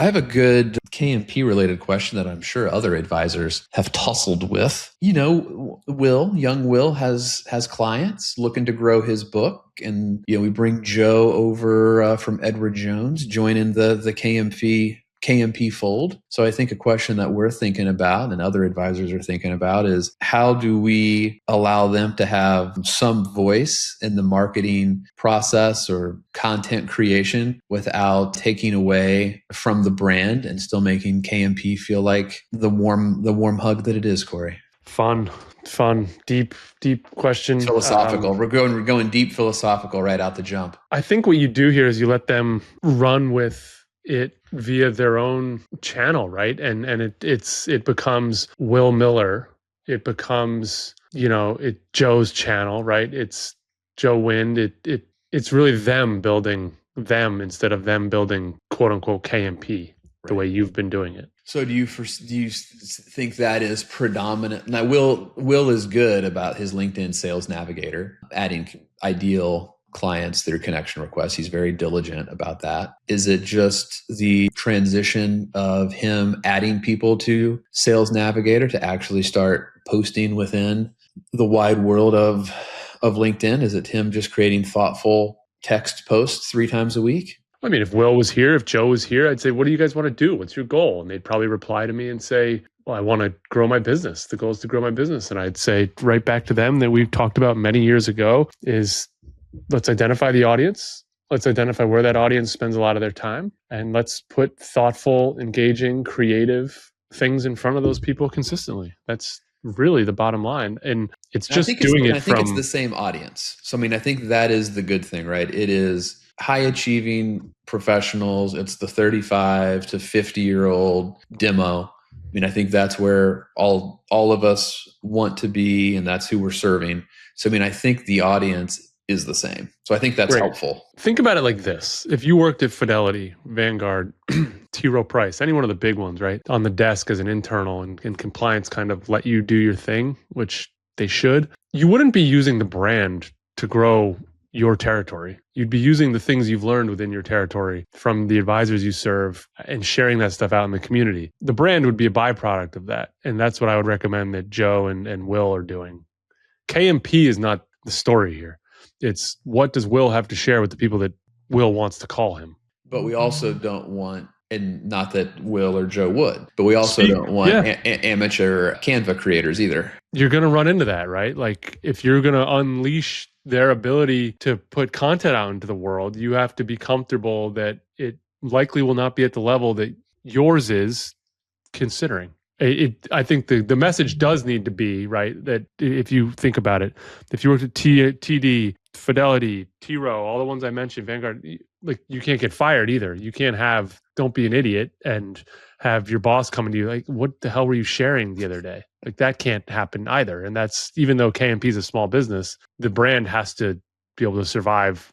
I have a good KMP related question that I'm sure other advisors have tussled with. Young Will has clients looking to grow his book, and we bring Joe over from Edward Jones, joining the KMP fold. So I think a question that we're thinking about and other advisors are thinking about is how do we allow them to have some voice in the marketing process or content creation without taking away from the brand and still making KMP feel like the warm hug that it is, Corey? Fun, deep question. Philosophical. We're going deep philosophical right out the jump. I think what you do here is you let them run with it via their own channel, right? And it becomes Will Miller. It becomes, Joe's channel, right? It's Joe Wind. It's really them building them instead of them building quote unquote KMP the way you've been doing it. So do you think that is predominant? Now, Will is good about his LinkedIn Sales Navigator, adding ideal clients through connection requests. He's very diligent about that. Is it just the transition of him adding people to Sales Navigator to actually start posting within the wide world of LinkedIn? Is it him just creating thoughtful text posts 3 times a week? I mean, if Will was here, if Joe was here, I'd say, what do you guys want to do? What's your goal? And they'd probably reply to me and say, well, I want to grow my business. The goal is to grow my business. And I'd say right back to them that we've talked about many years ago is let's identify the audience. Let's identify where that audience spends a lot of their time. And let's put thoughtful, engaging, creative things in front of those people consistently. That's really the bottom line. And it's just doing it from... I think it's the same audience. So, I mean, I think that is the good thing, right? It is high achieving professionals. It's the 35 to 50-year-old demo. I mean, I think that's where all of us want to be, and that's who we're serving. So, I mean, I think the audience is the same. So I think that's helpful. Think about it like this. If you worked at Fidelity, Vanguard, T. Rowe Price, any one of the big ones, right? On the desk as an internal and compliance kind of let you do your thing, which they should, you wouldn't be using the brand to grow your territory. You'd be using the things you've learned within your territory from the advisors you serve and sharing that stuff out in the community. The brand would be a byproduct of that. And that's what I would recommend that Joe and Will are doing. KMP is not the story here. It's what does Will have to share with the people that Will wants to call him. But we also don't want, and not that Will or Joe would, but we also don't want amateur Canva creators either. You're going to run into that, right? Like if you're going to unleash their ability to put content out into the world, you have to be comfortable that it likely will not be at the level that yours is considering. I think the message does need to be, right, that if you think about it, if you worked at TD, Fidelity, T. Rowe, all the ones I mentioned, Vanguard, like you can't get fired either. You can't don't be an idiot and have your boss coming to you like, what the hell were you sharing the other day? Like that can't happen either. And that's, even though KMP is a small business, the brand has to be able to survive,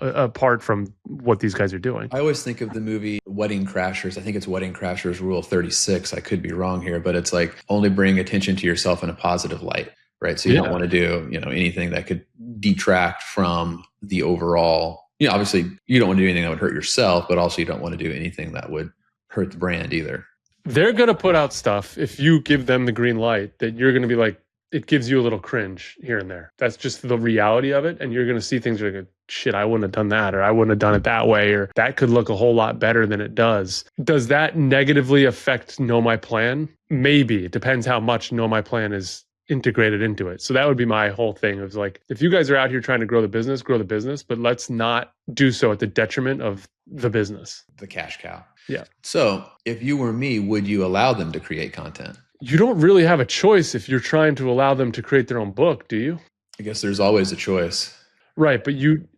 apart from what these guys are doing. I always think of the movie Wedding Crashers. I think it's Wedding Crashers Rule 36. I could be wrong here, but it's like only bring attention to yourself in a positive light, right? So you don't want to do, anything that could detract from the overall, obviously you don't want to do anything that would hurt yourself, but also you don't want to do anything that would hurt the brand either. They're going to put out stuff if you give them the green light that you're going to be like, it gives you a little cringe here and there. That's just the reality of it. And you're going to see things like, shit, I wouldn't have done that, or I wouldn't have done it that way, or that could look a whole lot better than it does. Does that negatively affect Know My Plan? Maybe. It depends how much Know My Plan is integrated into it. So that would be my whole thing of like, if you guys are out here trying to grow the business, but let's not do so at the detriment of the business. The cash cow. Yeah. So if you were me, would you allow them to create content? You don't really have a choice if you're trying to allow them to create their own book, do you? I guess there's always a choice. Right. But you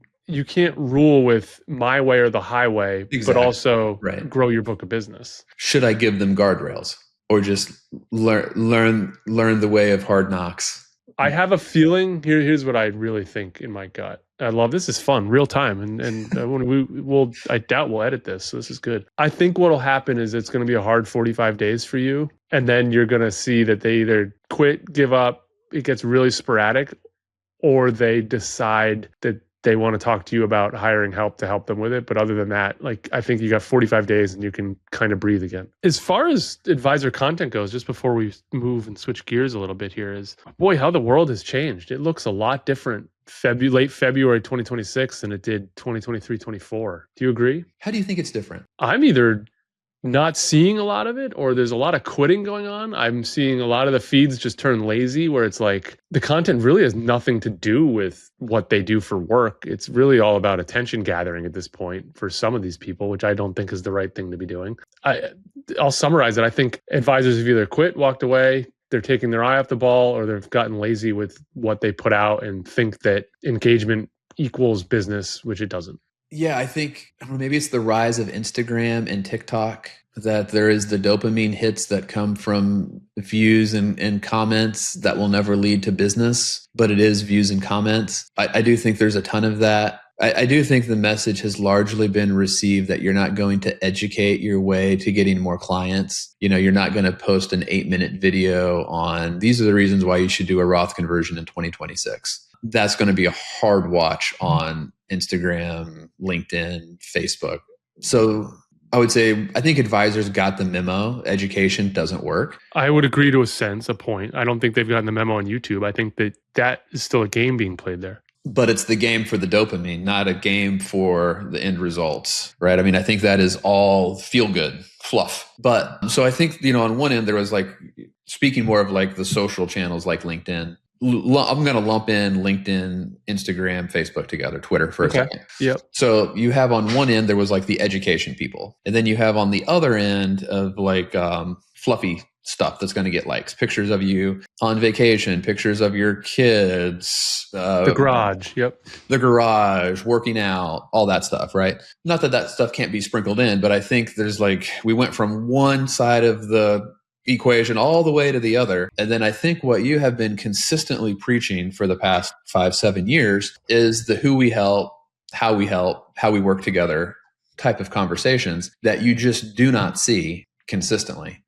can't rule with my way or the highway, But also grow your book of business. Should I give them guardrails or just learn the way of hard knocks? I have a feeling here's what I really think in my gut. I love this is fun, real time. And when I doubt we'll edit this. So this is good. I think what'll happen is it's going to be a hard 45 days for you. And then you're going to see that they either quit, give up, it gets really sporadic, or they decide that they want to talk to you about hiring help to help them with it. But other than that, like, I think you got 45 days and you can kind of breathe again. As far as advisor content goes, just before we move and switch gears a little bit here, is boy, how the world has changed. It looks a lot different late February 2026 than it did 2023, 24. Do you agree? How do you think it's different? I'm either not seeing a lot of it, or there's a lot of quitting going on. I'm seeing a lot of the feeds just turn lazy, where it's like the content really has nothing to do with what they do for work. It's really all about attention gathering at this point for some of these people, which I don't think is the right thing to be doing. I'll summarize it. I think advisors have either quit, walked away, they're taking their eye off the ball, or they've gotten lazy with what they put out and think that engagement equals business, which it doesn't. Yeah, I think maybe it's the rise of Instagram and TikTok, that there is the dopamine hits that come from views and comments that will never lead to business, but it is views and comments. I do think there's a ton of that. I do think the message has largely been received that you're not going to educate your way to getting more clients. You're not going to post an 8-minute video on these are the reasons why you should do a Roth conversion in 2026. That's going to be a hard watch on Instagram, LinkedIn, Facebook. So I would say, I think advisors got the memo. Education doesn't work. I would agree to a point. I don't think they've gotten the memo on YouTube. I think that is still a game being played there. But it's the game for the dopamine, not a game for the end results, right? I mean, I think that is all feel good fluff. But so I think, on one end, there was like, speaking more of like the social channels like LinkedIn, I'm going to lump in LinkedIn, Instagram, Facebook together, Twitter for a second. Yep. So you have on one end, there was like the education people. And then you have on the other end of like fluffy stuff that's going to get likes, pictures of you on vacation, pictures of your kids. The garage. Yep. The garage, working out, all that stuff, right? Not that stuff can't be sprinkled in, but I think there's like, we went from one side of the equation all the way to the other. And then I think what you have been consistently preaching for the past 5-7 years is the who we help, how we work together type of conversations that you just do not see consistently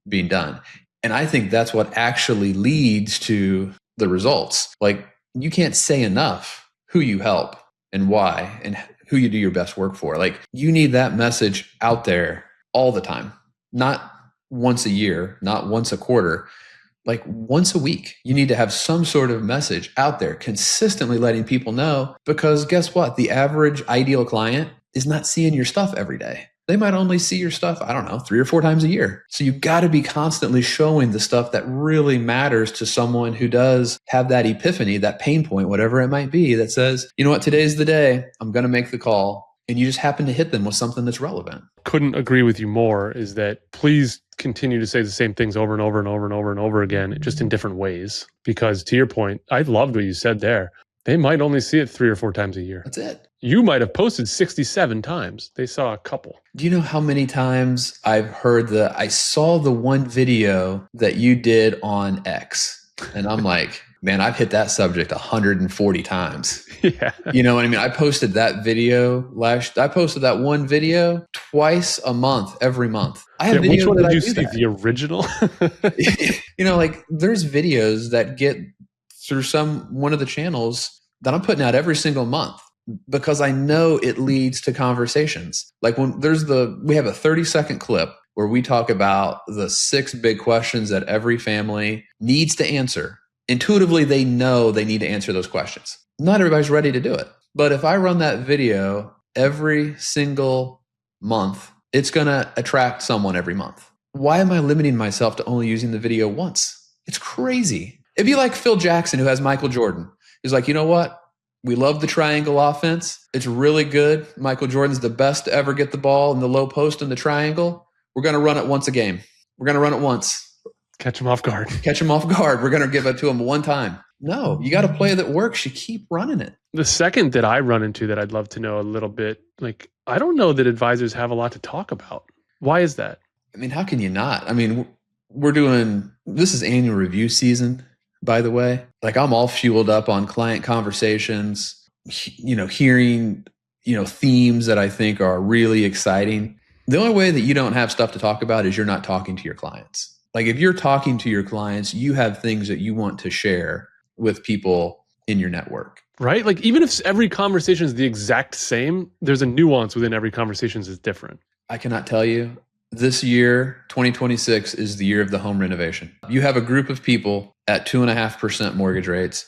being done. And I think that's what actually leads to the results. Like, you can't say enough who you help and why and who you do your best work for. Like, you need that message out there all the time, not once a year, not once a quarter, like once a week. You need to have some sort of message out there consistently letting people know, because guess what? The average ideal client is not seeing your stuff every day. They might only see your stuff, 3 or 4 times a year. So you've got to be constantly showing the stuff that really matters to someone who does have that epiphany, that pain point, whatever it might be, that says, you know what, today's the day, I'm going to make the call. And you just happen to hit them with something that's relevant. Couldn't agree with you more. Is that please continue to say the same things over and over and over and over and over again, just in different ways. Because to your point, I loved what you said there. They might only see it 3 or 4 times a year. That's it. You might have posted 67 times. They saw a couple. Do you know how many times I've heard I saw the one video that you did on X? And I'm like, man, I've hit that subject 140 times. Yeah. You know what I mean? I posted that video I posted that one video twice a month, every month. I have videos. Which one did you see? The original? Like there's videos that get through one of the channels that I'm putting out every single month, because I know it leads to conversations. Like when we have a 30-second clip where we talk about the 6 big questions that every family needs to answer. Intuitively, they know they need to answer those questions. Not everybody's ready to do it. But if I run that video every single month, it's going to attract someone every month. Why am I limiting myself to only using the video once? It's crazy. It'd be like Phil Jackson, who has Michael Jordan. He's like, you know what? We love the triangle offense. It's really good. Michael Jordan's the best to ever get the ball in the low post in the triangle. We're going to run it once a game. We're going to run it once. Catch him off guard. Catch him off guard. We're going to give it to him one time. No, you got a play that works. You keep running it. The second that I run into that I'd love to know a little bit, like, I don't know that advisors have a lot to talk about. Why is that? I mean, how can you not? I mean, this is annual review season, by the way. Like, I'm all fueled up on client conversations, hearing, themes that I think are really exciting. The only way that you don't have stuff to talk about is you're not talking to your clients. Like, if you're talking to your clients, you have things that you want to share with people in your network. Right? Like even if every conversation is the exact same, there's a nuance within every conversation that's different. I cannot tell you. This year, 2026, is the year of the home renovation. You have a group of people at 2.5% mortgage rates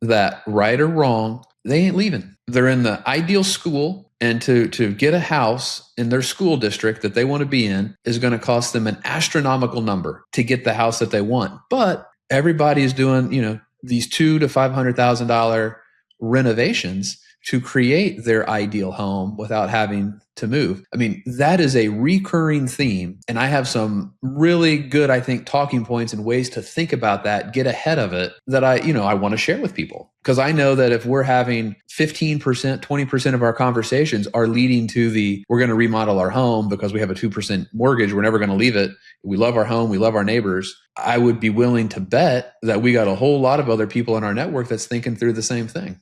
that, right or wrong, they ain't leaving. They're in the ideal school, and to get a house in their school district that they want to be in is going to cost them an astronomical number to get the house that they want. But everybody is doing, these $200,000 to $500,000 renovations to create their ideal home without having to move. I mean, that is a recurring theme. And I have some really good, I think, talking points and ways to think about that, get ahead of it, that I want to share with people. Because I know that if we're having 15%, 20% of our conversations are leading to we're going to remodel our home because we have a 2% mortgage, we're never going to leave it. We love our home, we love our neighbors. I would be willing to bet that we got a whole lot of other people in our network that's thinking through the same thing.